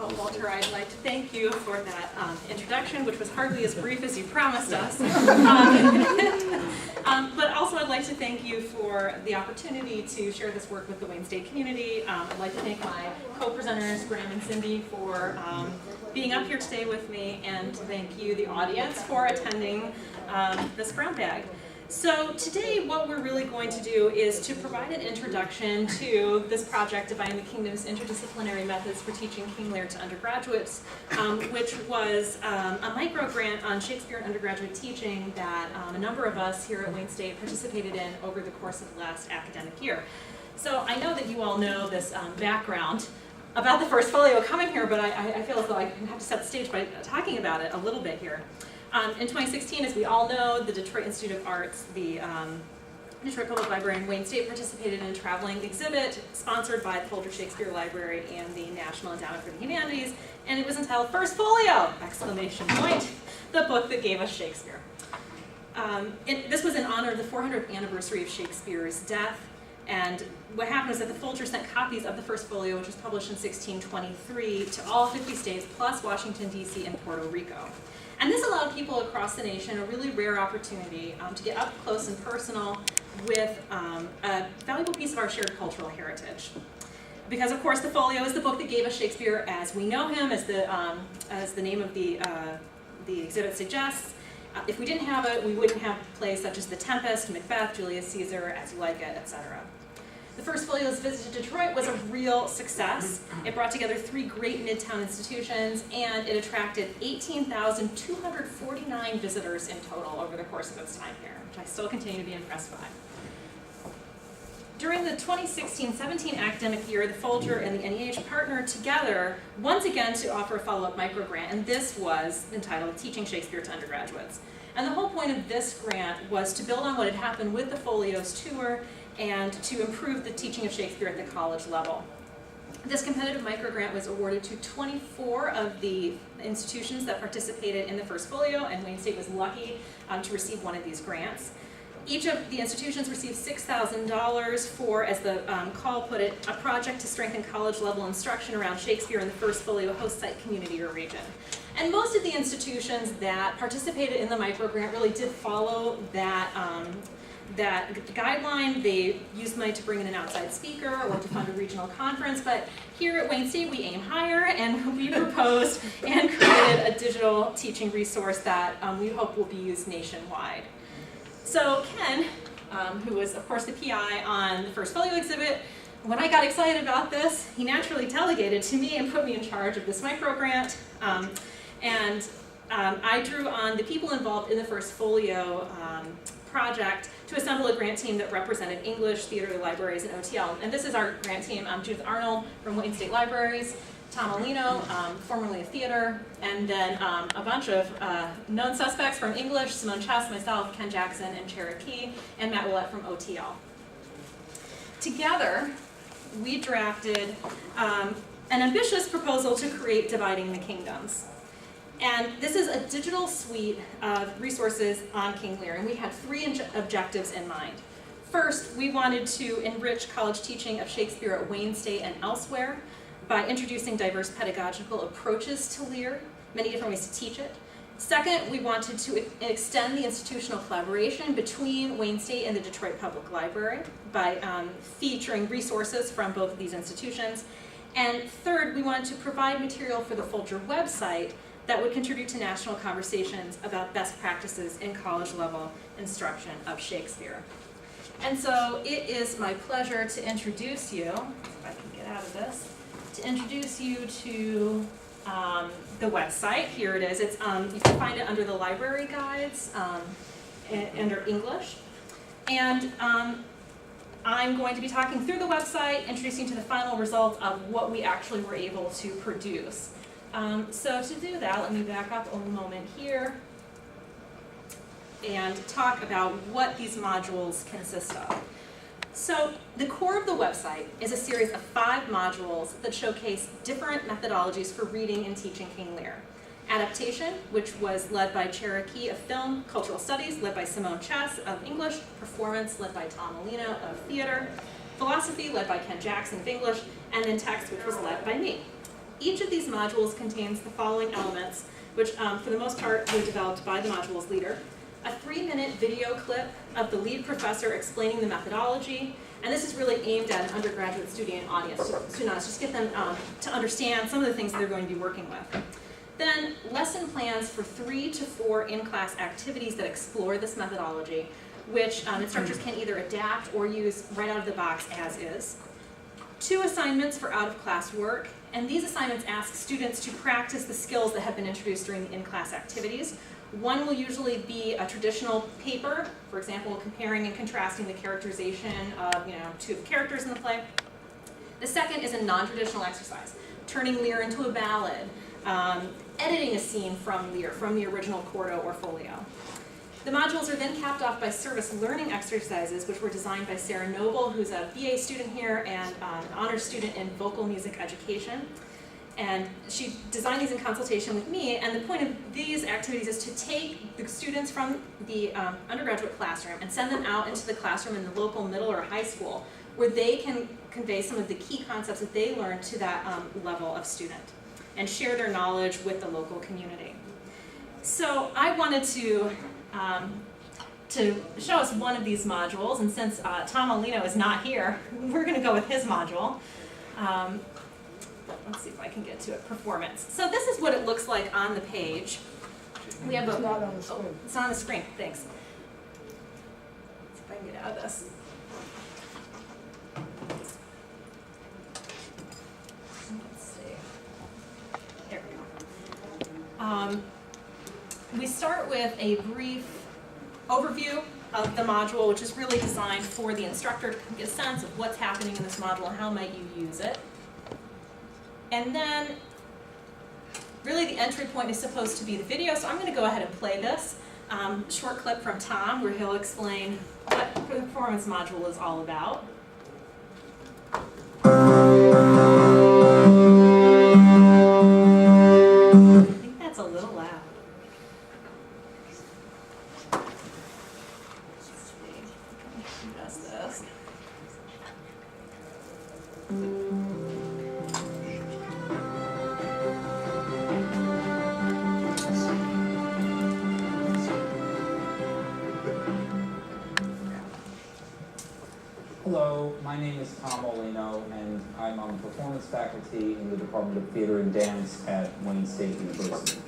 Well, Walter, I'd like to thank you for that introduction, which was hardly as brief as you promised us. But also I'd like to thank you for the opportunity to share this work with the Wayne State community. I'd like to thank my co-presenters, Graham and Cindy, for being up here today with me, and to thank you, the audience, for attending this grant bag. So today what we're really going to do is to provide an introduction to this project, Dividing the Kingdom's Interdisciplinary Methods for Teaching King Lear to Undergraduates, which was a micro-grant on Shakespeare and undergraduate teaching that a number of us here at Wayne State participated in over the course of the last academic year. So I know that you all know this background about the First Folio coming here, but I feel as though I have to set the stage by talking about it a little bit here. In 2016, as we all know, the Detroit Institute of Arts, the Detroit Public Library, and Wayne State participated in a traveling exhibit sponsored by the Folger Shakespeare Library and the National Endowment for the Humanities, and it was entitled First Folio! Exclamation point, the book that gave us Shakespeare. This was in honor of the 400th anniversary of Shakespeare's death, and what happened was that the Folger sent copies of the First Folio, which was published in 1623, to all 50 states, plus Washington, D.C. and Puerto Rico. And this allowed people across the nation a really rare opportunity to get up close and personal with a valuable piece of our shared cultural heritage. Because, of course, the Folio is the book that gave us Shakespeare as we know him, as the name of the exhibit suggests. If we didn't have it, we wouldn't have plays such as The Tempest, Macbeth, Julius Caesar, As You Like It, etc. The First Folio's visit to Detroit was a real success. It brought together 3 great Midtown institutions, and it attracted 18,249 visitors in total over the course of its time here, which I still continue to be impressed by. During the 2016-17 academic year, the Folger and the NEH partnered together once again to offer a follow-up micro-grant, and this was entitled Teaching Shakespeare to Undergraduates. And the whole point of this grant was to build on what had happened with the Folio's tour and to improve the teaching of Shakespeare at the college level. This competitive microgrant was awarded to 24 of the institutions that participated in the First Folio, and Wayne State was lucky to receive one of these grants. Each of the institutions received $6,000 for, as the call put it, a project to strengthen college-level instruction around Shakespeare in the First Folio host site community or region. And most of the institutions that participated in the microgrant really did follow that guideline. They used money to bring in an outside speaker or to fund a regional conference, but here at Wayne State we aim higher, and we proposed and created a digital teaching resource that we hope will be used nationwide. So Ken, who was of course the PI on the First Folio exhibit, when I got excited about this, he naturally delegated to me and put me in charge of this microgrant. I drew on the people involved in the First Folio project to assemble a grant team that represented English, theater, libraries, and OTL. And this is our grant team: Judith Arnold from Wayne State Libraries, Tom Alino, formerly of theater, and then a bunch of known suspects from English: Simone Chess, myself, Ken Jackson, and Cherokee, and Matt Willett from OTL. Together, we drafted an ambitious proposal to create Dividing the Kingdoms. And this is a digital suite of resources on King Lear, and we had 3 objectives in mind. First, we wanted to enrich college teaching of Shakespeare at Wayne State and elsewhere by introducing diverse pedagogical approaches to Lear, many different ways to teach it. Second, we wanted to extend the institutional collaboration between Wayne State and the Detroit Public Library by featuring resources from both of these institutions. And third, we wanted to provide material for the Folger website that would contribute to national conversations about best practices in college-level instruction of Shakespeare. And so it is my pleasure to introduce you, if I can get out of this, to introduce you to the website. Here it is. It's, you can find it under the library guides under English. And I'm going to be talking through the website, introducing you to the final results of what we actually were able to produce. So to do that, let me back up a moment here and talk about what these modules consist of. So the core of the website is a series of 5 modules that showcase different methodologies for reading and teaching King Lear. Adaptation, which was led by Cherokee of film, cultural studies, led by Simone Chess of English, performance, led by Tom Alino of theater, philosophy, led by Ken Jackson of English, and then text, which was led by me. Each of these modules contains the following elements, which for the most part were developed by the module's leader. A 3-minute video clip of the lead professor explaining the methodology, and this is really aimed at an undergraduate student audience, just get them to understand some of the things they're going to be working with. Then lesson plans for 3 to 4 in-class activities that explore this methodology, which instructors can either adapt or use right out of the box as is. 2 assignments for out-of-class work, and these assignments ask students to practice the skills that have been introduced during the in-class activities. One will usually be a traditional paper, for example, comparing and contrasting the characterization of, 2 of the characters in the play. The second is a non-traditional exercise, turning Lear into a ballad, editing a scene from Lear, from the original quarto or folio. The modules are then capped off by service learning exercises, which were designed by Sarah Noble, who's a BA student here and an honors student in vocal music education. And she designed these in consultation with me, and the point of these activities is to take the students from the undergraduate classroom and send them out into the classroom in the local middle or high school, where they can convey some of the key concepts that they learned to that level of student, and share their knowledge with the local community. So I wanted to show us one of these modules, and since Tom Molino is not here, we're going to go with his module. Let's see if I can get to it, performance. So this is what it looks like on the page. We have It's not on the screen. Oh, it's not on the screen, thanks. Let's see if I can get out of this. Let's see. There we go. We start with a brief overview of the module, which is really designed for the instructor to get a sense of what's happening in this module and how might you use it. And then, really the entry point is supposed to be the video, so I'm going to go ahead and play this short clip from Tom, where he'll explain what the performance module is all about. I think that's a little loud. Let's see who does this. Hello, my name is Tom Molino, and I'm on the performance faculty in the Department of Theater and Dance at Wayne State University.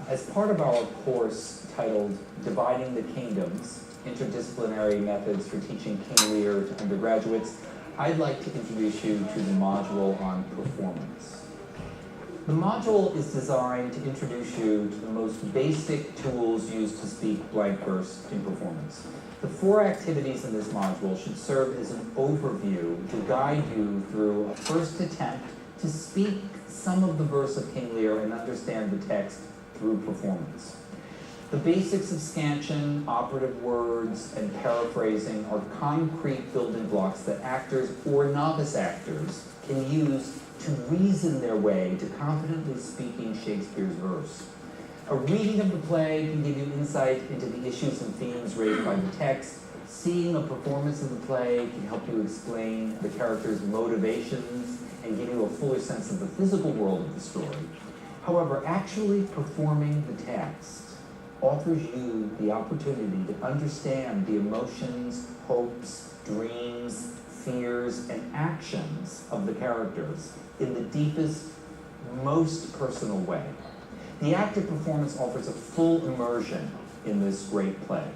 As part of our course titled Dividing the Kingdoms, Interdisciplinary Methods for Teaching King Lear to Undergraduates, I'd like to introduce you to the module on performance. The module is designed to introduce you to the most basic tools used to speak blank verse in performance. The 4 activities in this module should serve as an overview to guide you through a first attempt to speak some of the verse of King Lear and understand the text through performance. The basics of scansion, operative words, and paraphrasing are concrete building blocks that actors or novice actors can use to reason their way to confidently speaking Shakespeare's verse. A reading of the play can give you insight into the issues and themes raised by the text. Seeing a performance of the play can help you explain the character's motivations and give you a fuller sense of the physical world of the story. However, actually performing the text offers you the opportunity to understand the emotions, hopes, dreams, fears, and actions of the characters in the deepest, most personal way. The active performance offers a full immersion in this great play.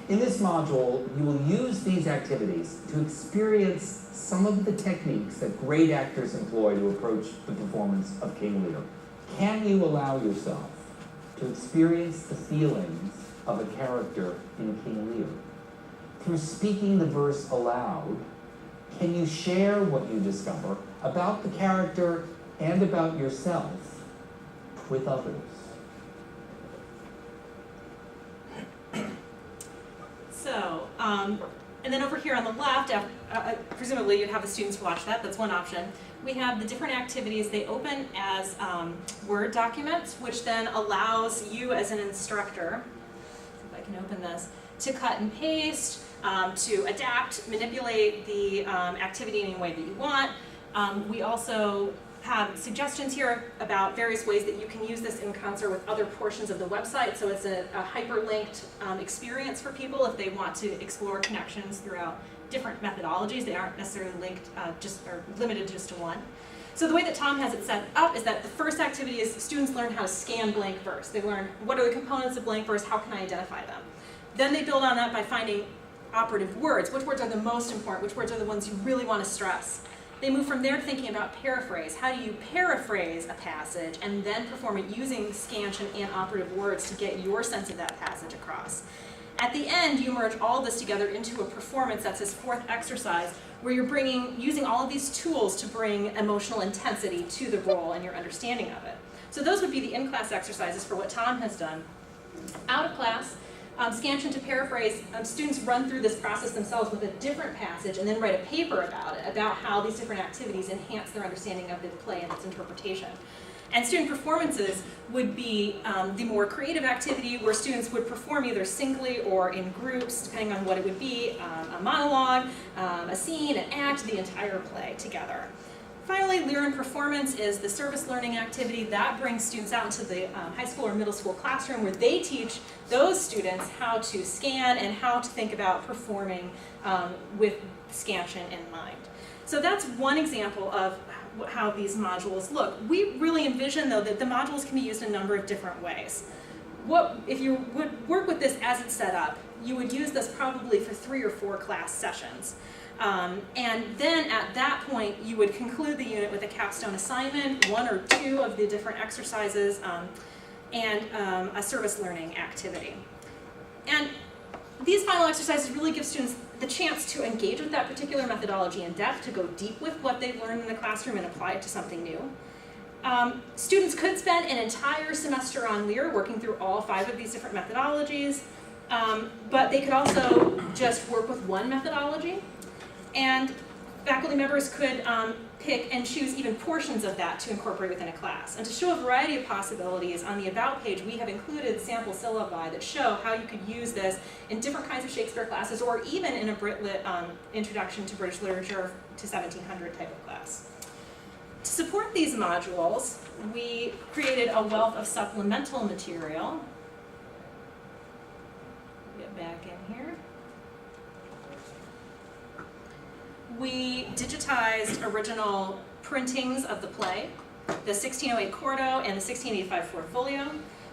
In this module, you will use these activities to experience some of the techniques that great actors employ to approach the performance of King Lear. Can you allow yourself to experience the feelings of a character in King Lear? Through speaking the verse aloud, can you share what you discover about the character and about yourself with others? So, and then over here on the left, presumably you'd have the students watch that, that's one option. We have the different activities. They open as Word documents, which then allows you as an instructor, if I can open this, to cut and paste, to adapt, manipulate the activity in any way that you want. We also have suggestions here about various ways that you can use this in concert with other portions of the website. So it's a hyperlinked experience for people if they want to explore connections throughout different methodologies. They aren't necessarily linked or limited just to one. So the way that Tom has it set up is that the first activity is students learn how to scan blank verse. They learn what are the components of blank verse, how can I identify them? Then they build on that by finding operative words. Which words are the most important? Which words are the ones you really want to stress? They move from there to thinking about paraphrase. How do you paraphrase a passage and then perform it using scansion and operative words to get your sense of that passage across? At the end, you merge all this together into a performance that's this fourth exercise where you're using all of these tools to bring emotional intensity to the role and your understanding of it. So those would be the in-class exercises for what Tom has done. Out of class, scansion to paraphrase, students run through this process themselves with a different passage and then write a paper about it, about how these different activities enhance their understanding of the play and its interpretation. And student performances would be the more creative activity where students would perform either singly or in groups, depending on what it would be, a monologue, a scene, an act, the entire play together. Finally, Lear in performance is the service learning activity that brings students out into the high school or middle school classroom where they teach those students how to scan and how to think about performing with scansion in mind. So that's one example of how these modules look. We really envision, though, that the modules can be used in a number of different ways. If you would work with this as it's set up, you would use this probably for 3 or 4 class sessions. And then at that point, you would conclude the unit with a capstone assignment, 1 or 2 of the different exercises, and a service learning activity. And these final exercises really give students the chance to engage with that particular methodology in depth, to go deep with what they've learned in the classroom and apply it to something new. Students could spend an entire semester on Lear working through all 5 of these different methodologies, but they could also just work with one methodology. And faculty members could pick and choose even portions of that to incorporate within a class. And to show a variety of possibilities, on the About page, we have included sample syllabi that show how you could use this in different kinds of Shakespeare classes, or even in a Brit-Lit Introduction to British Literature to 1700 type of class. To support these modules, we created a wealth of supplemental material. Get back in here. We digitized original printings of the play, the 1608 Quarto and the 1685 Fourth Folio.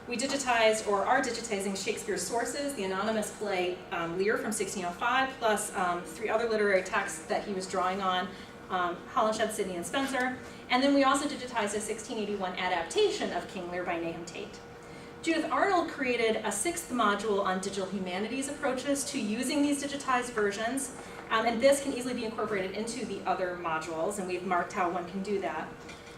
We digitized, or are digitizing, Shakespeare's sources, the anonymous play Lear from 1605, plus 3 other literary texts that he was drawing on, Holinshed, Sidney, and Spenser. And then we also digitized a 1681 adaptation of King Lear by Nahum Tate. Judith Arnold created a 6th module on digital humanities approaches to using these digitized versions. And this can easily be incorporated into the other modules, and we've marked how one can do that.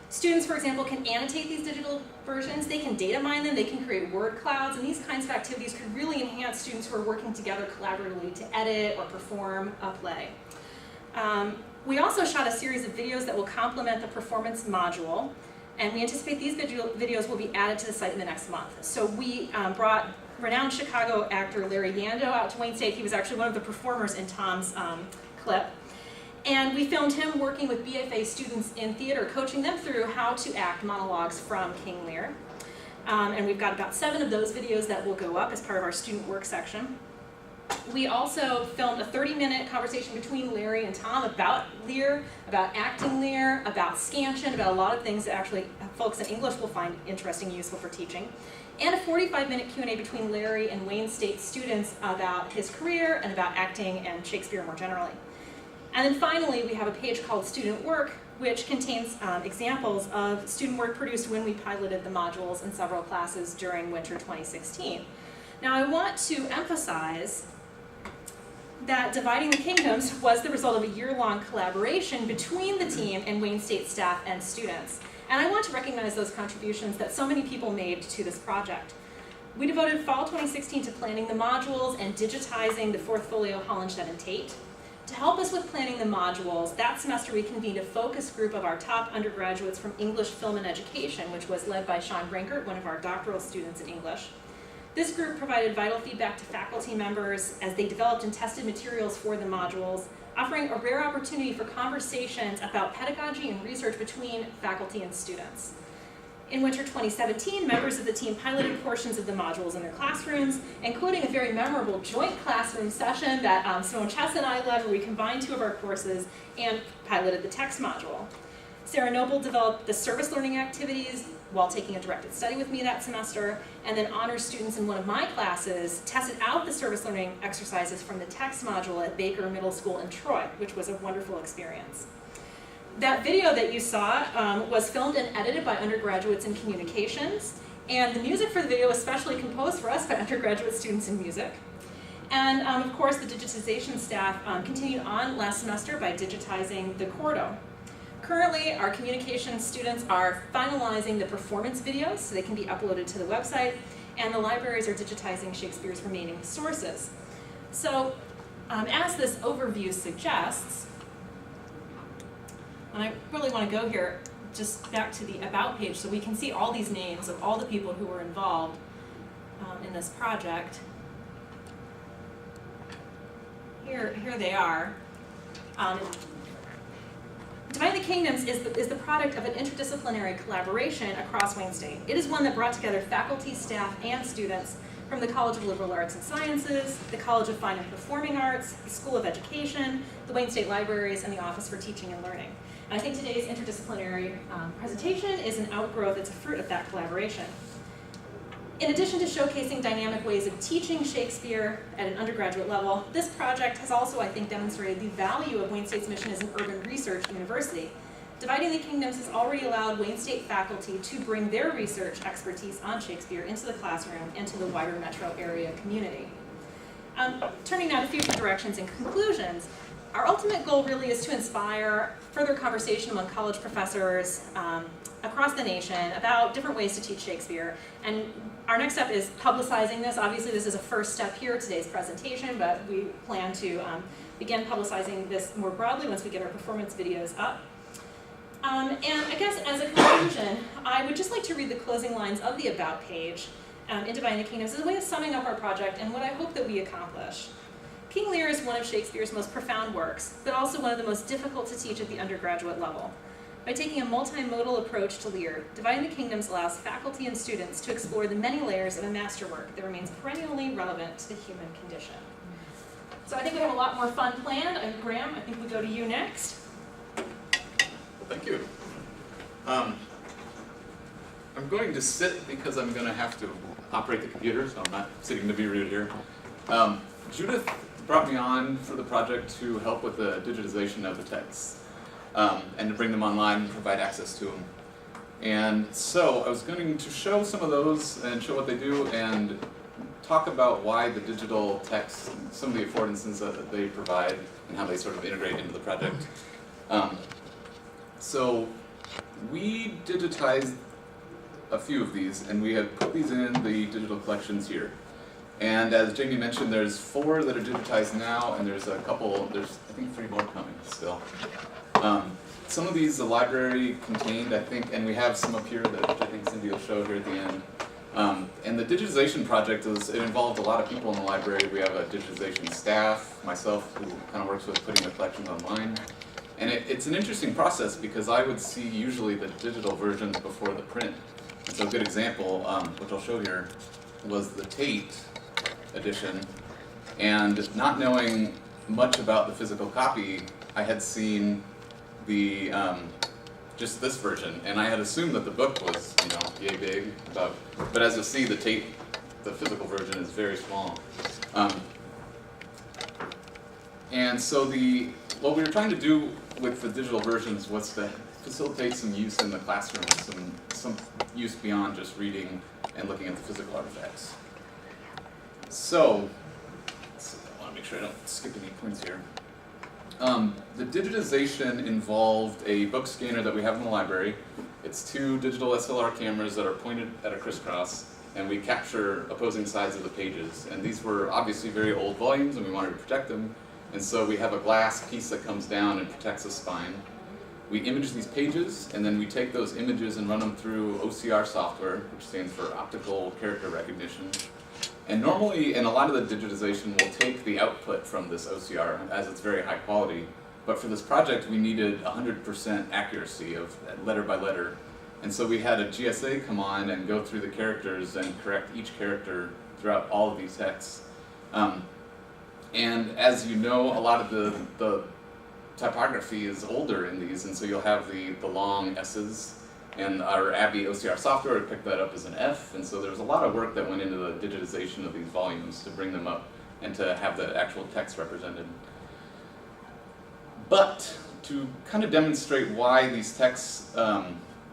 Students, for example, can annotate these digital versions, they can data mine them, they can create word clouds, and these kinds of activities could really enhance students who are working together collaboratively to edit or perform a play. We also shot a series of videos that will complement the performance module, and we anticipate these videos will be added to the site in the next month. So we brought renowned Chicago actor Larry Yando out to Wayne State. He was actually one of the performers in Tom's clip. And we filmed him working with BFA students in theater, coaching them through how to act monologues from King Lear. And we've got about 7 of those videos that will go up as part of our student work section. We also filmed a 30-minute conversation between Larry and Tom about Lear, about acting Lear, about scansion, about a lot of things that actually folks in English will find interesting and useful for teaching. And a 45-minute Q&A between Larry and Wayne State students about his career and about acting and Shakespeare more generally. And then finally, we have a page called Student Work, which contains examples of student work produced when we piloted the modules in several classes during winter 2016. Now, I want to emphasize that Dividing the Kingdoms was the result of a year-long collaboration between the team and Wayne State staff and students. And I want to recognize those contributions that so many people made to this project. We devoted fall 2016 to planning the modules and digitizing the Fourth Folio, Holinshed, and Tate. To help us with planning the modules, that semester we convened a focus group of our top undergraduates from English, Film, and Education, which was led by Sean Brinkert, one of our doctoral students in English. This group provided vital feedback to faculty members as they developed and tested materials for the modules. offering a rare opportunity for conversations about pedagogy and research between faculty and students. In winter 2017, members of the team piloted portions of the modules in their classrooms, including a very memorable joint classroom session that Simone Chess and I led, where we combined 2 of our courses and piloted the text module. Sarah Noble developed the service learning activities while taking a directed study with me that semester, and then honors students in one of my classes tested out the service learning exercises from the text module at Baker Middle School in Troy, which was a wonderful experience. That video that you saw was filmed and edited by undergraduates in communications, and the music for the video was specially composed for us by undergraduate students in music. And of course, the digitization staff continued on last semester by digitizing the Cordo. Currently, our communications students are finalizing the performance videos so they can be uploaded to the website, and the libraries are digitizing Shakespeare's remaining sources. So, as this overview suggests, and I really want to go here just back to the About page so we can see all these names of all the people who were involved in this project. Here they are. Dividing the Kingdoms is the product of an interdisciplinary collaboration across Wayne State. It is one that brought together faculty, staff, and students from the College of Liberal Arts and Sciences, the College of Fine and Performing Arts, the School of Education, the Wayne State Libraries, and the Office for Teaching and Learning. And I think today's interdisciplinary presentation is an outgrowth, it's a fruit of that collaboration. In addition to showcasing dynamic ways of teaching Shakespeare at an undergraduate level, this project has also, I think, demonstrated the value of Wayne State's mission as an urban research university. Dividing the Kingdoms has already allowed Wayne State faculty to bring their research expertise on Shakespeare into the classroom and to the wider metro area community. Turning now to future directions and conclusions, our ultimate goal really is to inspire further conversation among college professors across the nation about different ways to teach Shakespeare. And our next step is publicizing this. Obviously, this is a first step here, today's presentation, but we plan to begin publicizing this more broadly once we get our performance videos up. And I guess as a conclusion, I would just like to read the closing lines of the About page in Dividing the Kingdoms as a way of summing up our project and what I hope that we accomplish. King Lear is one of Shakespeare's most profound works, but also one of the most difficult to teach at the undergraduate level. By taking a multimodal approach to Lear, Dividing the Kingdoms allows faculty and students to explore the many layers of a masterwork that remains perennially relevant to the human condition. So I think we have a lot more fun planned. And Graham, I think we go to you next. Well, thank you. I'm going to sit because I'm going to have to operate the computer, so I'm not sitting to be rude here. Judith brought me on for the project to help with the digitization of the texts and to bring them online and provide access to them. And so I was going to show some of those and show what they do and talk about why the digital text, some of the affordances that they provide and how they sort of integrate into the project. So we digitized a few of these and we have put these in the digital collections here. And as Jaime mentioned, there's 4 that are digitized now, and there's a couple, there's I think 3 more coming still. Some of these the library contained, I think, and we have some up here that I think Cynthia will show here at the end. And the digitization project, it involved a lot of people in the library. We have a digitization staff, myself, who kind of works with putting the collections online. And it's an interesting process because I would see usually the digital versions before the print. And so a good example, which I'll show here, was the Tate edition, and not knowing much about the physical copy, I had seen the just this version, and I had assumed that the book was, you know, yay big, but as you'll see, the Tate, the physical version is very small. And so what we were trying to do with the digital versions was to facilitate some use in the classroom, some use beyond just reading and looking at the physical artifacts. So, I want to make sure I don't skip any points here. The digitization involved a book scanner that we have in the library. It's 2 digital SLR cameras that are pointed at a crisscross, and we capture opposing sides of the pages. And these were obviously very old volumes, and we wanted to protect them. And so we have a glass piece that comes down and protects the spine. We image these pages, and then we take those images and run them through OCR software, which stands for Optical Character Recognition. And normally, and a lot of the digitization will take the output from this OCR as it's very high quality. But for this project, we needed 100% accuracy of letter by letter. And so we had a GSA come on and go through the characters and correct each character throughout all of these texts. And as you know, a lot of the typography is older in these, and so you'll have the long S's. And our Abbey OCR software picked that up as an F, and so there was a lot of work that went into the digitization of these volumes to bring them up and to have the actual text represented. But to kind of demonstrate why these texts,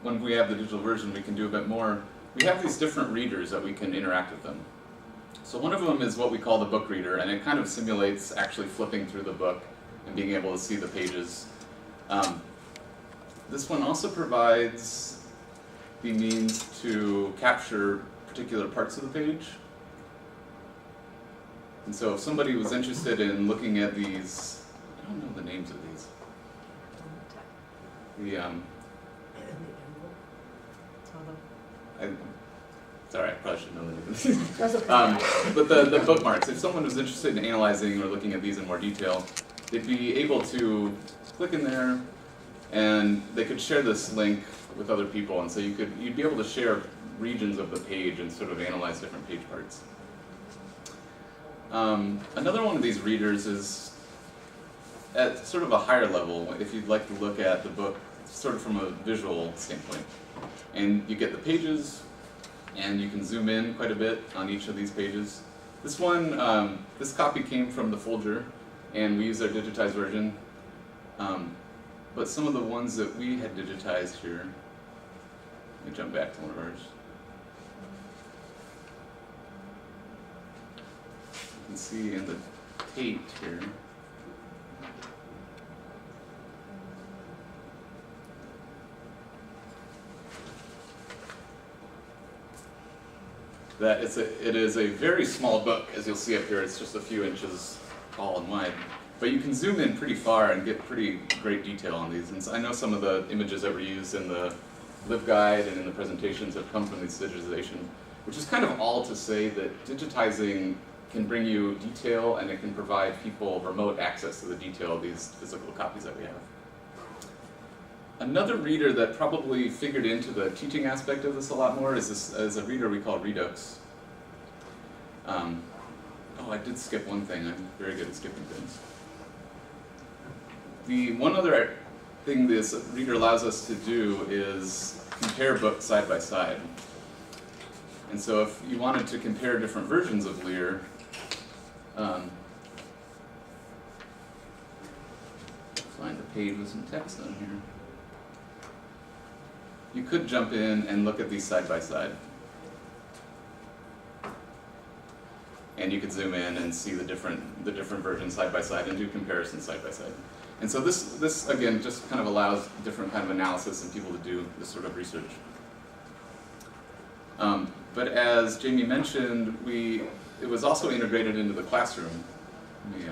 when we have the digital version, we can do a bit more, we have these different readers that we can interact with them. So one of them is what we call the book reader, and it kind of simulates actually flipping through the book and being able to see the pages. This one also provides the means to capture particular parts of the page. And so if somebody was interested in looking at these, I don't know the names of these. Sorry, I probably should know the name of these. But the bookmarks, if someone was interested in analyzing or looking at these in more detail, they'd be able to click in there and they could share this link with other people, and so you'd be able to share regions of the page and sort of analyze different page parts. Another one of these readers is at sort of a higher level, if you'd like to look at the book sort of from a visual standpoint. And you get the pages, and you can zoom in quite a bit on each of these pages. This one, this copy came from the Folger, and we use our digitized version. But some of the ones that we had digitized here, let me jump back to one of ours. You can see in the Tate here, that it is a very small book, as you'll see up here. It's just a few inches tall and wide. But you can zoom in pretty far and get pretty great detail on these. And so I know some of the images that were used in the LibGuide and in the presentations have come from this digitization, which is kind of all to say that digitizing can bring you detail and it can provide people remote access to the detail of these physical copies that we have. Another reader that probably figured into the teaching aspect of this a lot more is a reader we call Redux. Oh, I did skip one thing. I'm very good at skipping things. The one other thing this reader allows us to do is compare books side by side. And so if you wanted to compare different versions of Lear, find the page with some text on here. You could jump in and look at these side by side. And you could zoom in and see the different versions side by side and do comparisons side by side. And so this again just kind of allows different kind of analysis and people to do this sort of research. But as Jaime mentioned, it was also integrated into the classroom. Let me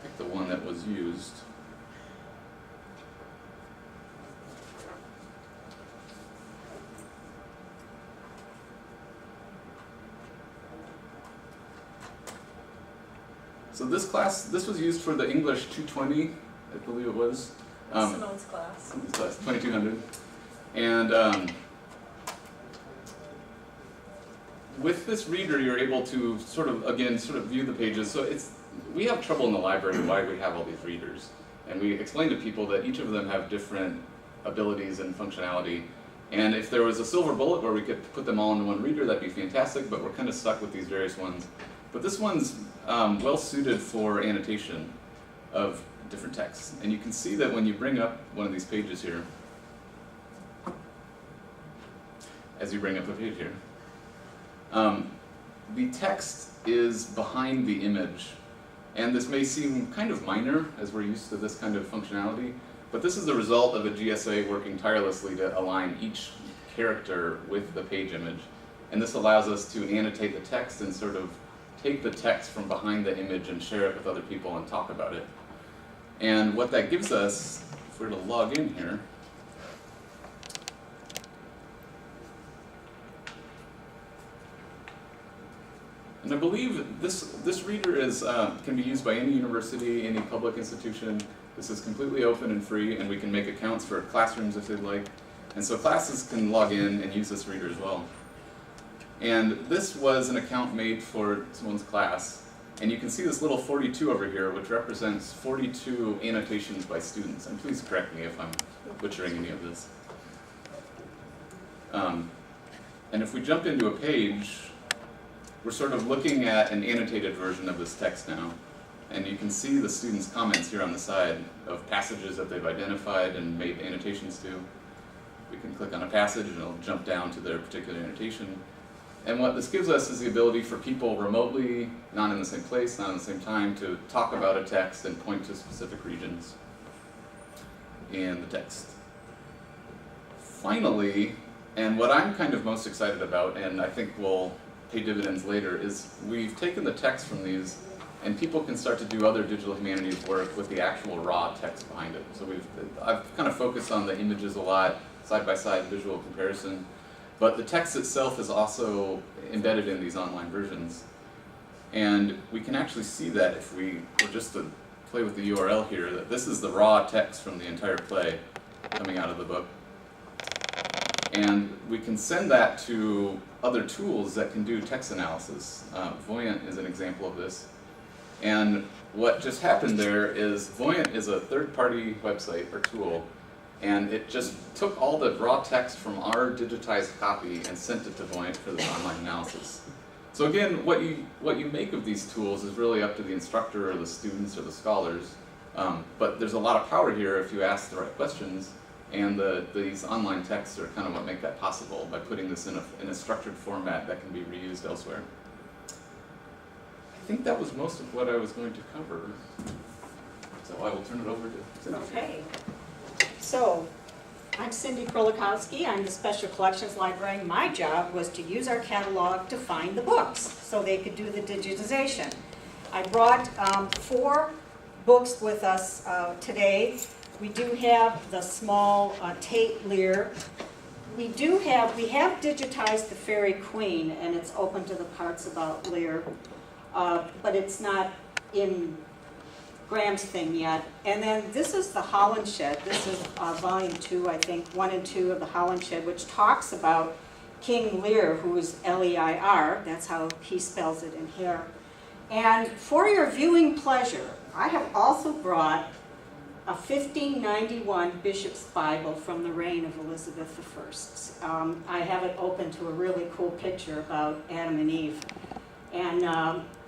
pick the one that was used. So this was used for the English 220, I believe it was. Simone's class. Simone's class, 2200. And with this reader, you're able to sort of view the pages. So we have trouble in the library why we have all these readers. And we explain to people that each of them have different abilities and functionality. And if there was a silver bullet where we could put them all into one reader, that'd be fantastic, but we're kind of stuck with these various ones. But this one's well suited for annotation of different texts. And you can see that when you bring up one of these pages here, as you bring up a page here, the text is behind the image. And this may seem kind of minor as we're used to this kind of functionality, but this is the result of a GSA working tirelessly to align each character with the page image. And this allows us to annotate the text and sort of take the text from behind the image and share it with other people and talk about it. And what that gives us, if we're to log in here, And I believe this reader is can be used by any university, any public institution. This is completely open and free, and we can make accounts for classrooms if they'd like. And so classes can log in and use this reader as well. And this was an account made for someone's class. And you can see this little 42 over here, which represents 42 annotations by students. And please correct me if I'm butchering any of this. And if we jump into a page, we're sort of looking at an annotated version of this text now. And you can see the students' comments here on the side of passages that they've identified and made annotations to. We can click on a passage and it'll jump down to their particular annotation. And what this gives us is the ability for people remotely, not in the same place, not in the same time, to talk about a text and point to specific regions in the text. Finally, and what I'm kind of most excited about, and I think will pay dividends later, is we've taken the text from these and people can start to do other digital humanities work with the actual raw text behind it. So I've kind of focused on the images a lot, side-by-side visual comparison, but the text itself is also embedded in these online versions. And we can actually see that if we were just to play with the URL here, that this is the raw text from the entire play coming out of the book. And we can send that to other tools that can do text analysis. Voyant is an example of this. And what just happened there is Voyant is a third-party website or tool, and it just took all the raw text from our digitized copy and sent it to Voyant for this online analysis. So again, what you make of these tools is really up to the instructor or the students or the scholars, but there's a lot of power here if you ask the right questions, and these online texts are kind of what make that possible by putting this in a structured format that can be reused elsewhere. I think that was most of what I was going to cover, so I will turn it over to Cynthia. Okay. So, I'm Cindy Krolikowski. I'm the Special Collections Librarian. My job was to use our catalog to find the books so they could do the digitization. I brought 4 books with us today. We do have the small Tate Lear. We have digitized the Fairy Queen, and it's open to the parts about Lear, but it's not in Graham's thing yet. And then this is the Holland Shed. This is volume 2, I think, 1 and 2 of the Holland Shed, which talks about King Lear, who is L-E-I-R. That's how he spells it in here. And for your viewing pleasure, I have also brought a 1591 Bishop's Bible from the reign of Elizabeth I. I have it open to a really cool picture about Adam and Eve. And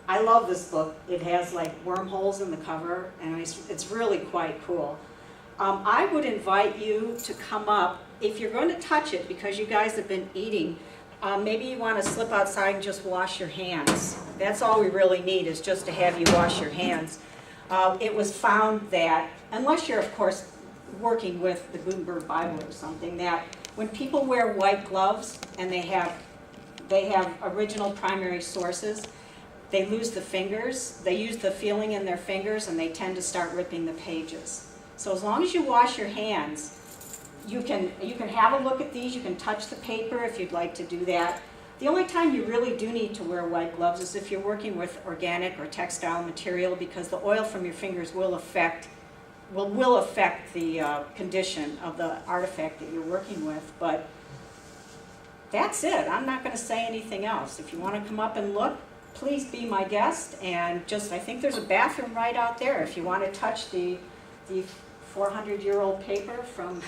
I love this book. It has like wormholes in the cover, and it's really quite cool. I would invite you to come up, if you're going to touch it, because you guys have been eating, maybe you want to slip outside and just wash your hands. That's all we really need, is just to have you wash your hands. It was found that, unless you're of course working with the Gutenberg Bible or something, that when people wear white gloves and they have original primary sources, they lose the fingers, they use the feeling in their fingers, and they tend to start ripping the pages. So as long as you wash your hands, you can have a look at these, you can touch the paper if you'd like to do that. The only time you really do need to wear white gloves is if you're working with organic or textile material, because the oil from your fingers will affect the condition of the artifact that you're working with. But that's it. I'm not going to say anything else. If you want to come up and look, please be my guest, and I think there's a bathroom right out there if you want to touch the 400-year-old paper from,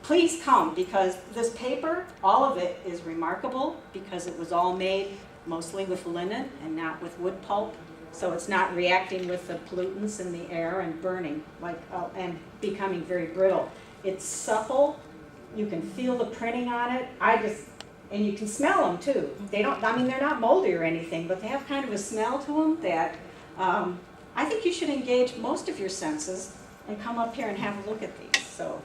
please come, because this paper, all of it is remarkable because it was all made mostly with linen and not with wood pulp, so it's not reacting with the pollutants in the air and burning, and becoming very brittle. It's supple, you can feel the printing on it, and you can smell them too. They're not moldy or anything, but they have kind of a smell to them that I think you should engage most of your senses and come up here and have a look at these. So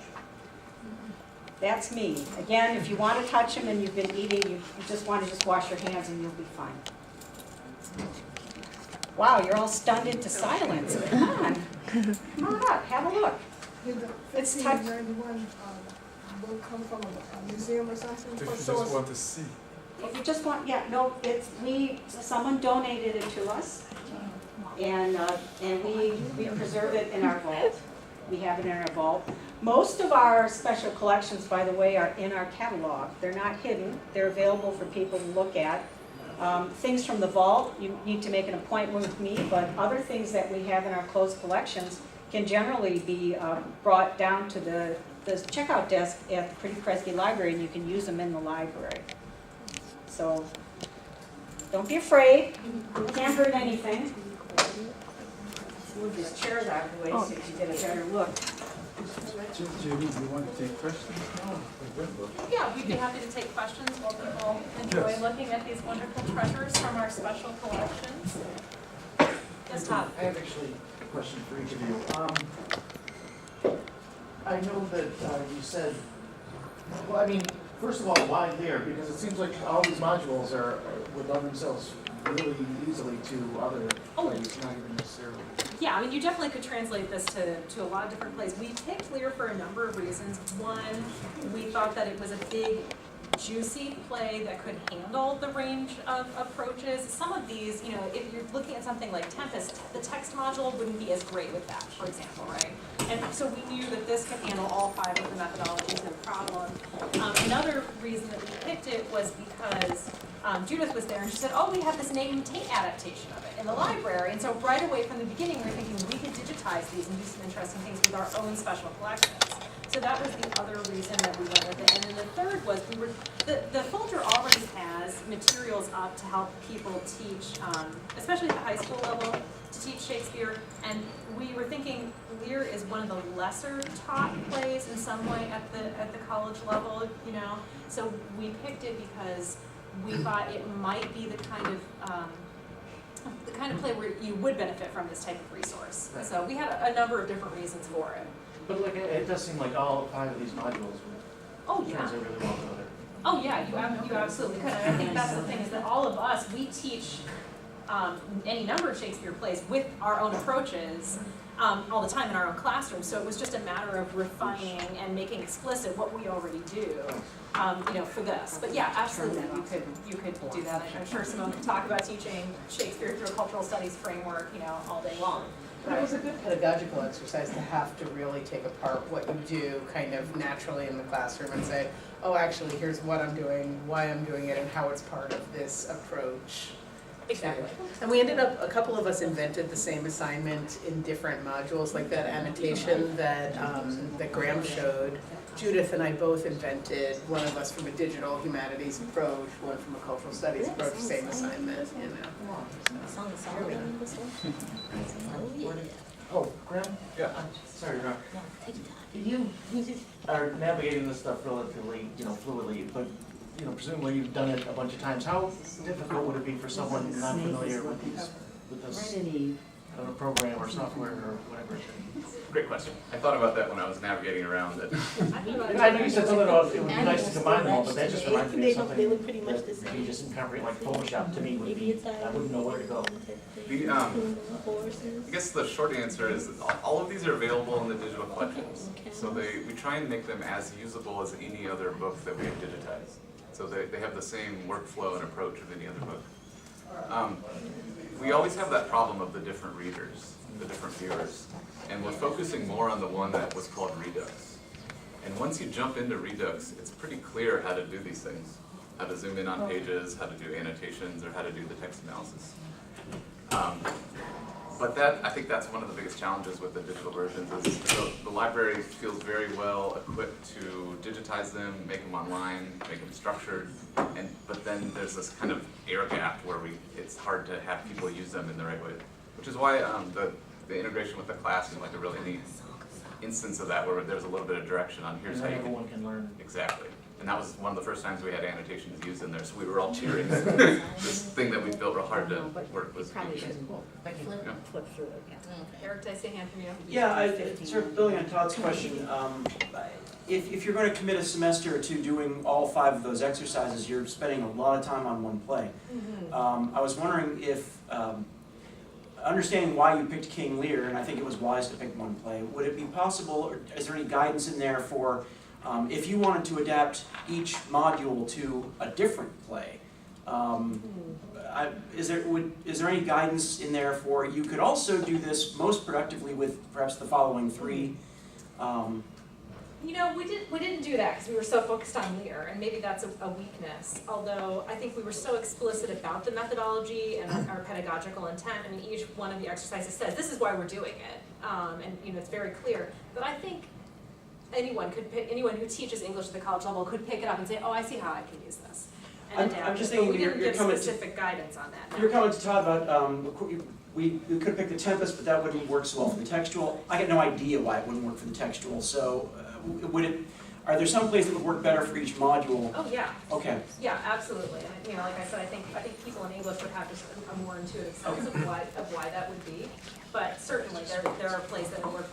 that's me. Again, if you want to touch them and you've been eating, you just want to wash your hands and you'll be fine. Wow, you're all stunned into silence. Come on. Come on up, have a look. It's touch. Will come from a museum or something? If you just want to see. If you just want, yeah, no, someone donated it to us, and we preserve it in our vault. We have it in our vault. Most of our special collections, by the way, are in our catalog. They're not hidden. They're available for people to look at. Things from the vault, you need to make an appointment with me, but other things that we have in our closed collections can generally be brought down to the checkout desk at the Pretty Kresge Library, and you can use them in the library. So don't be afraid. It can't hurt anything. Let's move these chairs out of the way so you can get a better look. Judy, you want to take questions now? Yeah, we'd be happy to take questions while people enjoy looking at these wonderful treasures from our special collections. Yes, Todd? I have actually a question for each of you. I know that you said, well, I mean, first of all, why Lear? Because it seems like all these modules would lend themselves really easily to other places, not even necessarily. Yeah, I mean, you definitely could translate this to a lot of different places. We picked Lear for a number of reasons. One, we thought that it was a big, juicy play that could handle the range of approaches. Some of these, you know, if you're looking at something like Tempest, the text module wouldn't be as great with that, for example, right? And so we knew that this could handle all 5 of the methodologies, no problem. Another reason that we picked it was because Judith was there and she said, oh, we have this name and taint adaptation of it in the library. And so right away from the beginning, we were thinking we could digitize these and do some interesting things with our own special collections. So that was the other reason that we went with it. And then the third was the folder already has materials up to help people teach, especially at the high school level, to teach Shakespeare. And we were thinking Lear is one of the lesser taught plays in some way at the college level, you know. So we picked it because we thought it might be the kind of play where you would benefit from this type of resource. Right. So we had a number of different reasons for it. But like, it does seem like all 5 of these modules would Oh yeah. translate really well together. Oh yeah, you absolutely could. And I think that's the thing is that all of us, we teach any number of Shakespeare plays with our own approaches all the time in our own classroom. So it was just a matter of refining and making explicit what we already do, you know, for this. But yeah, absolutely, you could do that. I'm sure Simone could talk about teaching Shakespeare through a cultural studies framework, you know, all day long. But it was a good pedagogical exercise to have to really take apart what you do kind of naturally in the classroom and say, oh, actually, here's what I'm doing, why I'm doing it, and how it's part of this approach. Exactly. And we ended up, a couple of us invented the same assignment in different modules, like that annotation that Graham showed. Judith and I both invented, one of us from a digital humanities approach, one from a cultural studies approach, same assignment, you know. Oh, Graham? Yeah. Sorry, Rob. You are navigating this stuff relatively, you know, fluidly, but you know, presumably you've done it a bunch of times. How difficult would it be for someone not familiar with this, I don't know, program or software or whatever? Great question. I thought about that when I was navigating around it. And I know you said something about it would be nice to combine them all, but that just reminded me of something They look pretty much the that same. you just incorporate, like Photoshop to me would Maybe be, it's I wouldn't know where to go. I guess the short answer is all of these are available in the digital collections. So we try and make them as usable as any other book that we have digitized. So they have the same workflow and approach of any other book. We always have that problem of the different readers, the different viewers. And we're focusing more on the one that was called Redux. And once you jump into Redux, it's pretty clear how to do these things. How to zoom in on pages, how to do annotations, or how to do the text analysis. But I think that's one of the biggest challenges with the digital versions is the library feels very well equipped to digitize them, make them online, make them structured, but then there's this kind of air gap where it's hard to have people use them in the right way. Which is why the integration with the class is like a really neat instance of that, where there's a little bit of direction on here's how you Everyone can learn. Exactly. And that was one of the first times we had annotations used in there, so we were all cheering. This thing that we built real hard to work was Thank you. Yeah. Flip through it again. Eric, did I see a hand from you? Yeah, sort of building on Todd's question, if you're going to commit a semester to doing all 5 of those exercises, you're spending a lot of time on one play. I was wondering if, understanding why you picked King Lear, and I think it was wise to pick one play, would it be possible, or is there any guidance in there for if you wanted to adapt each module to a different play, Is there any guidance in there for, you could also do this most productively with perhaps the following three? You know, we didn't do that because we were so focused on Lear, and maybe that's a weakness. Although I think we were so explicit about the methodology and our pedagogical intent. I mean, each one of the exercises says this is why we're doing it, and you know, it's very clear. But I think anyone who teaches English at the college level could pick it up and say, oh, I see how I can use this. And I'm just but thinking we didn't your give comment specific guidance on that. Your comment to Todd about we could have picked the Tempest, but that wouldn't work so well for the textual. I get no idea why it wouldn't work for the textual. So are there some places that would work better for each module? Oh yeah. Okay. Yeah, absolutely. And you know, like I said, I think people in English would have just a more intuitive sense of why that would be. But certainly there are places that would work,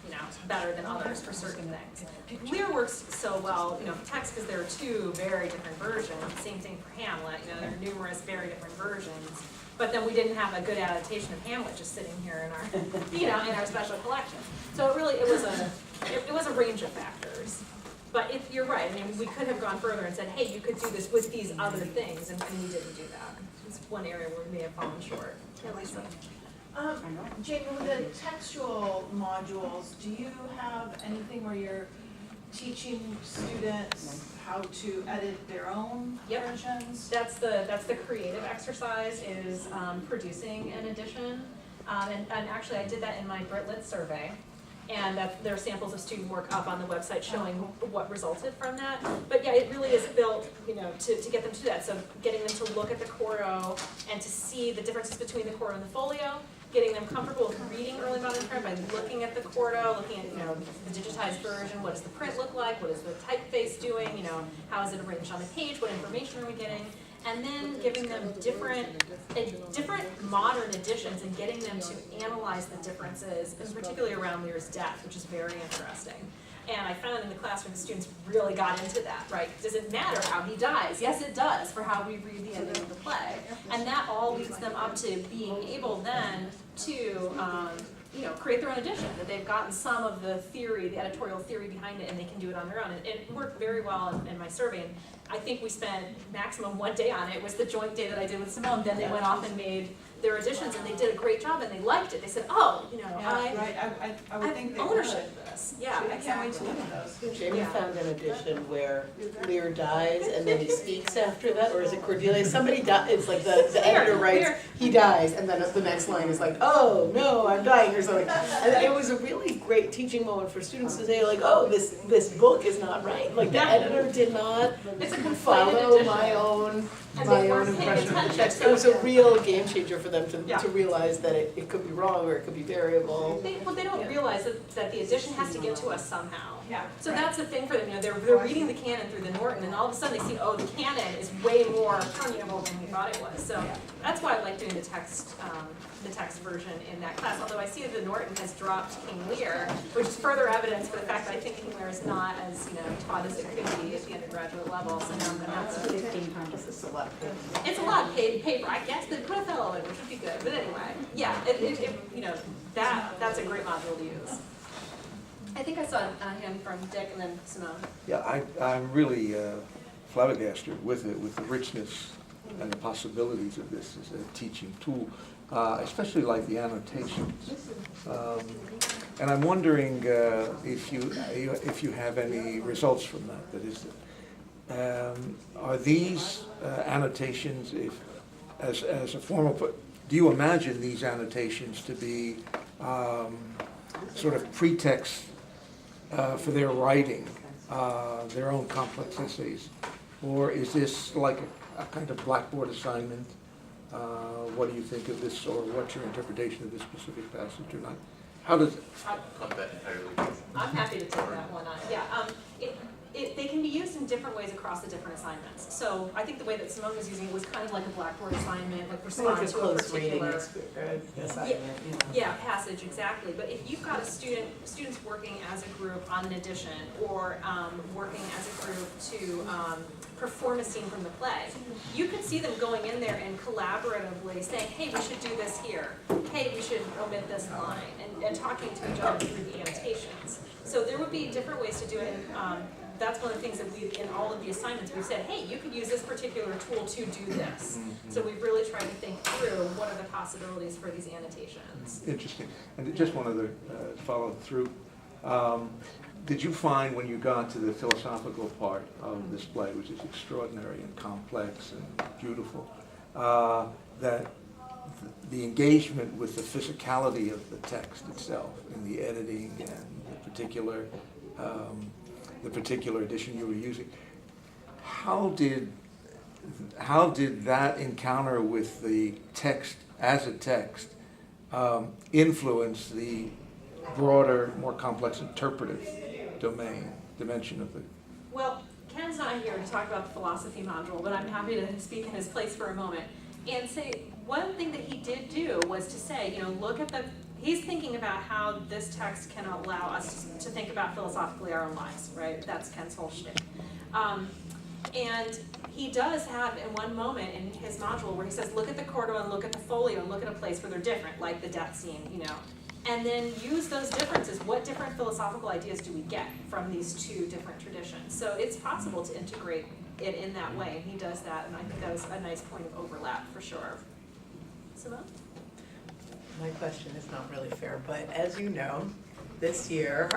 you know, better than others for certain things. Lear works so well, you know, for text because there are two very different versions. Same thing for Hamlet. You know, there are numerous very different versions. But then we didn't have a good adaptation of Hamlet just sitting here in our, you know, in our special collection. So it was a range of factors. But if you're right, I mean, we could have gone further and said, hey, you could do this with these other things, and we didn't do that. It's one area where we may have fallen short. Yeah, Lisa. Jaime, with the textual modules, do you have anything where you're teaching students how to edit their own versions? That's the creative exercise, is producing an edition. And actually I did that in my Brit-Lit survey. And there are samples of student work up on the website showing what resulted from that. But yeah, it really is built, you know, to get them to do that. So getting them to look at the Coro and to see the differences between the Coro and the Folio, getting them comfortable with reading early modern print by looking at the Quarto, looking at, you know, the digitized version. What does the print look like? What is the typeface doing? You know, how is it arranged on the page? What information are we getting? And then giving them different modern editions and getting them to analyze the differences, and particularly around Lear's death, which is very interesting. And I found in the classroom the students really got into that, right? Does it matter how he dies? Yes, it does for how we read the ending of the play. And that all leads them up to being able then to you know, create their own edition, that they've gotten some of the theory, the editorial theory behind it, and they can do it on their own. And it worked very well in my survey. And I think we spent maximum 1 day on it. It was the joint day that I did with Simone. Then they went off and made their editions, and they did a great job, and they liked it. They said, oh, you know, I would think I they have ownership of this. Yeah, I can't wait to look at those. Jaime found an edition where Lear dies and then he speaks after that, or is it Cordelia? Somebody dies, it's like the editor writes, he dies, and then the next line is like, oh, no, I'm dying, or something. And it was a really great teaching moment for students to say, like, oh, this book is not right. Like, the editor did not follow my own impression of the text. It was a real game changer for them to realize that it could be wrong or it could be variable. They don't realize that the edition has to get to us somehow. Yeah. So that's the thing for them, you know, they're reading the canon through the Norton, and all of a sudden they see, oh, the canon is way more permeable than we thought it was. So that's why I like doing the text version in that class. Although I see that the Norton has dropped King Lear, which is further evidence for the fact that I think King Lear is not as, you know, taught as it could be at the undergraduate level. So now I'm gonna have to. 15 times is a lot of paper. It's a lot of paper. I guess they put a fellow in, which would be good. But anyway, yeah, you know, that's a great module to use. I think I saw a hand from Dick and then Simone. Yeah, I'm really flabbergasted with it, with the richness and the possibilities of this as a teaching tool, especially like the annotations. And I'm wondering if you have any results from that. That is, are these annotations, as a form of, do you imagine these annotations to be sort of pretext for their writing, their own complex essays? Or is this like a kind of blackboard assignment? What do you think of this, or what's your interpretation of this specific passage or not? How does it? I'm happy to take that one on. Yeah, they can be used in different ways across the different assignments. So I think the way that Simone was using it was kind of like a blackboard assignment, like respond to a particular passage, exactly. But if you've got students working as a group on an edition, or working as a group to perform a scene from the play, you could see them going in there and collaboratively saying, hey, we should do this here. Hey, we should omit this line, and talking to each other through the annotations. So there would be different ways to do it. that's one of the things that we, in all of the assignments, we've said, hey, you could use this particular tool to do this. So we've really tried to think through what are the possibilities for these annotations. Interesting. And just one other follow through. Did you find when you got to the philosophical part of this play, which is extraordinary and complex and beautiful, that the engagement with the physicality of the text itself and the editing and the particular edition you were using, how did that encounter with the text as a text influence the broader, more complex interpretive dimension of the? Well, Ken's not here to talk about the philosophy module, but I'm happy to speak in his place for a moment and say one thing that he did do was to say, look at he's thinking about how this text can allow us to think about philosophically our own lives, right? That's Ken's whole shtick. And he does have in one moment in his module where he says, look at the quarto and look at the folio and look at a place where they're different, like the death scene, and then use those differences. What different philosophical ideas do we get from these two different traditions? So it's possible to integrate it in that way, and he does that, and I think that was a nice point of overlap for sure. Simone? My question is not really fair, but as you know, this year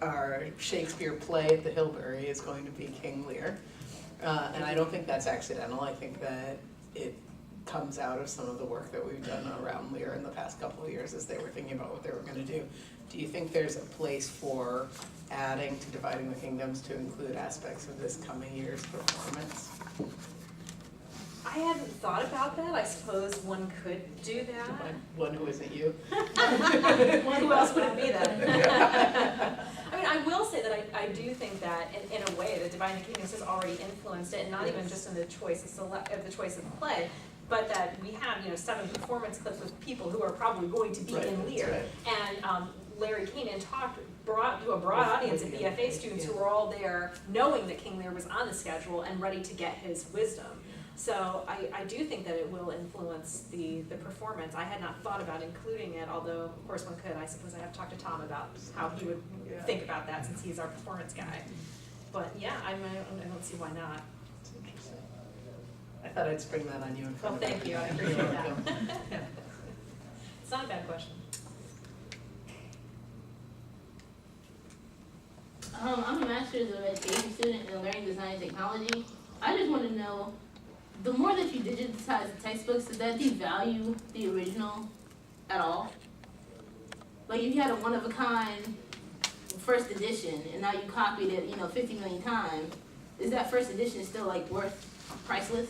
our Shakespeare play at the Hilbury is going to be King Lear. And I don't think that's accidental. I think that it comes out of some of the work that we've done around Lear in the past couple of years as they were thinking about what they were going to do. Do you think there's a place for adding to Dividing the Kingdoms to include aspects of this coming year's performance? I hadn't thought about that. I suppose one could do that. One who isn't you? Who else would it be then? I mean, I will say that I do think that in a way that Dividing the Kingdoms has already influenced it, and not even just in the choice of the choice of play, but that we have 7 performance clips with people who are probably going to be in Lear. Right. And Larry came and brought to a broad audience of BFA students who were all there knowing that King Lear was on the schedule and ready to get his wisdom. So I do think that it will influence the performance. I had not thought about including it, although of course one could. I suppose I have to talk to Tom about how he would think about that since he's our performance guy. But yeah, I don't see why not. I thought I'd spring that on you in front of thank you. I appreciate that. It's not a bad question. I'm a master's of education student in learning design and technology. I just want to know, the more that you digitize the textbooks, does that devalue the original at all? Like if you had a one-of-a-kind first edition and now you copied it, 50 million times, is that first edition still worth priceless?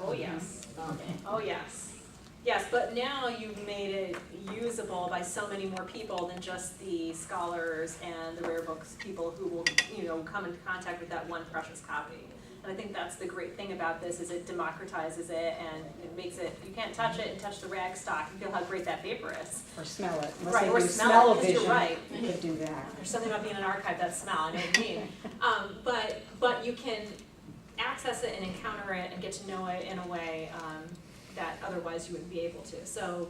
Oh yes. Okay. Oh yes. Yes, but now you've made it usable by so many more people than just the scholars and the rare books people who will, come into contact with that one precious copy. And I think that's the great thing about this is it democratizes it and it makes it, you can't touch it and touch the rag stock and feel how great that paper is. Or smell it. Unless Right, they or do smell it, because smell-o-vision, you're right. you could do that. There's something about being an archive, that smell, I know what you mean. But you can access it and encounter it and get to know it in a way that otherwise you wouldn't be able to. So,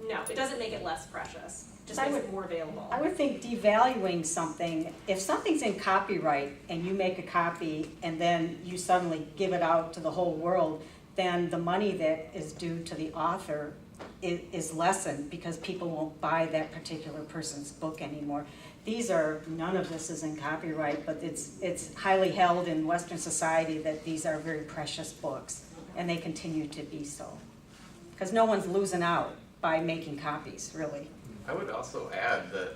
no, it doesn't make it less precious, just makes it more available. I would think devaluing something, if something's in copyright and you make a copy and then you suddenly give it out to the whole world, then the money that is due to the author is lessened because people won't buy that particular person's book anymore. None of this is in copyright, but it's highly held in Western society that these are very precious books, and they continue to be so. Because no one's losing out by making copies, really. I would also add that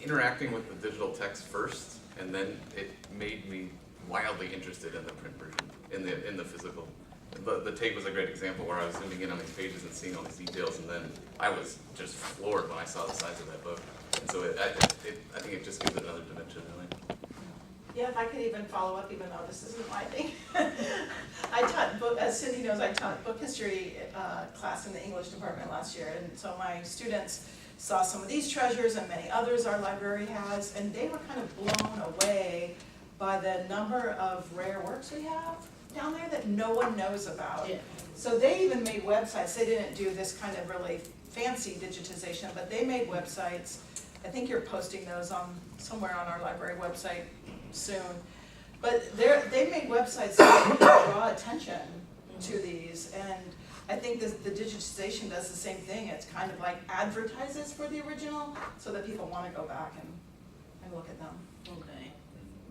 interacting with the digital text first, and then it made me wildly interested in the print version, in the physical. The tape was a great example where I was zooming in on these pages and seeing all these details, and then I was just floored when I saw the size of that book. And so I think it just gives it another dimension, really. Yeah, if I could even follow up, even though this isn't my thing. I taught as Cindy knows, I taught book history class in the English department last year, and so my students saw some of these treasures and many others our library has, and they were kind of blown away by the number of rare works we have down there that no one knows about. Yeah. So they even made websites. They didn't do this kind of really fancy digitization, but they made websites I think you're posting those on, somewhere on our library website soon. But they made websites so that you can draw attention to these, and I think the digitization does the same thing. It's kind of like advertises for the original so that people want to go back and look at them. Okay.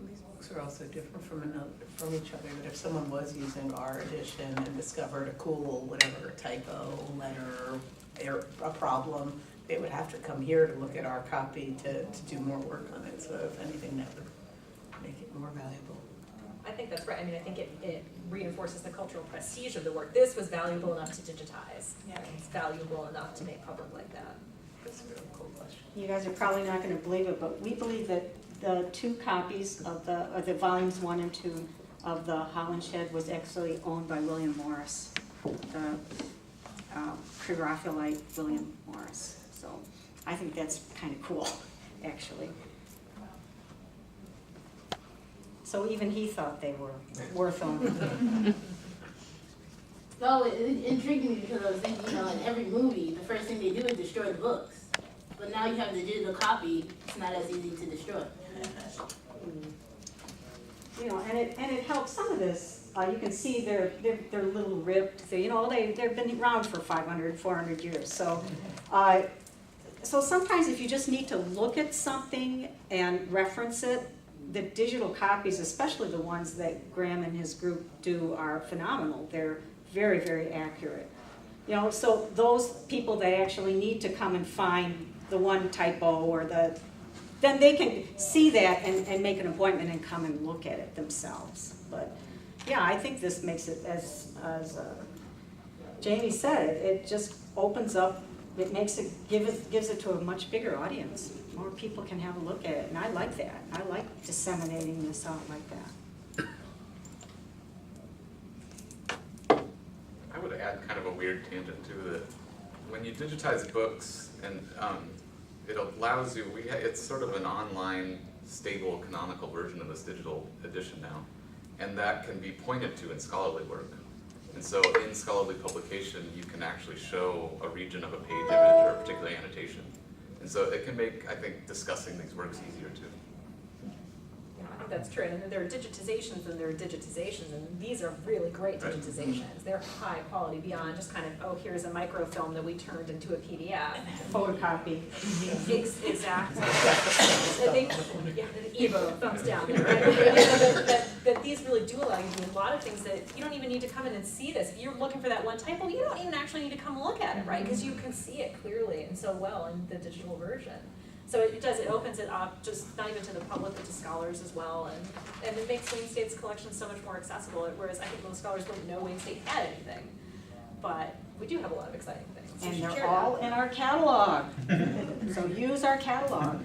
These books are also different from each other, but if someone was using our edition and discovered a cool, whatever, typo, letter, a problem, they would have to come here to look at our copy to do more work on it. So if anything, that would make it more valuable. I think that's right. I mean, I think it reinforces the cultural prestige of the work. This was valuable enough to digitize. Yeah. It's valuable enough to make public like that. That's a really cool question. You guys are probably not gonna believe it, but we believe that the 2 copies of the volumes 1 and 2 of the Holland Shed was actually owned by William Morris, the Pre-Raphaelite William Morris. So I think that's kind of cool, actually. So even he thought they were worth owning. No, it intrigued me because I was thinking, in every movie, the first thing they do is destroy the books. But now you have the digital copy, it's not as easy to destroy. You know, and it helps some of this. You can see they're a little ripped. They've been around for 500, 400 years. So, so sometimes if you just need to look at something and reference it, the digital copies, especially the ones that Graham and his group do, are phenomenal. They're very, very accurate. You know, so those people that actually need to come and find the one typo or then they can see that and make an appointment and come and look at it themselves. But yeah, I think this makes it, as Jaime said, it just opens up, it makes it, gives it to a much bigger audience. More people can have a look at it, and I like that. I like disseminating this out like that. I would add kind of a weird tangent to that. When you digitize books, and it allows you, it's sort of an online, stable, canonical version of this digital edition now, and that can be pointed to in scholarly work. And so in scholarly publication, you can actually show a region of a page image or a particular annotation. And so it can make, I think, discussing these works easier too. Yeah, I think that's true. And there are digitizations and there are digitizations, and these are really great Right. digitizations. They're high quality beyond just kind of, oh, here's a microfilm that we turned into a PDF. Photocopy. Exactly. Evo, thumbs down. Right? That these really do allow you to do a lot of things that you don't even need to come in and see this. If you're looking for that one typo, you don't even actually need to come look at it, right? Because you can see it clearly and so well in the digital version. So it opens it up, just not even to the public, but to scholars as well, and it makes Wayne State's collection so much more accessible, whereas I think most scholars wouldn't know Wayne State had anything. But we do have a lot of exciting things. And You should they're share all that. in our catalog. So use our catalog.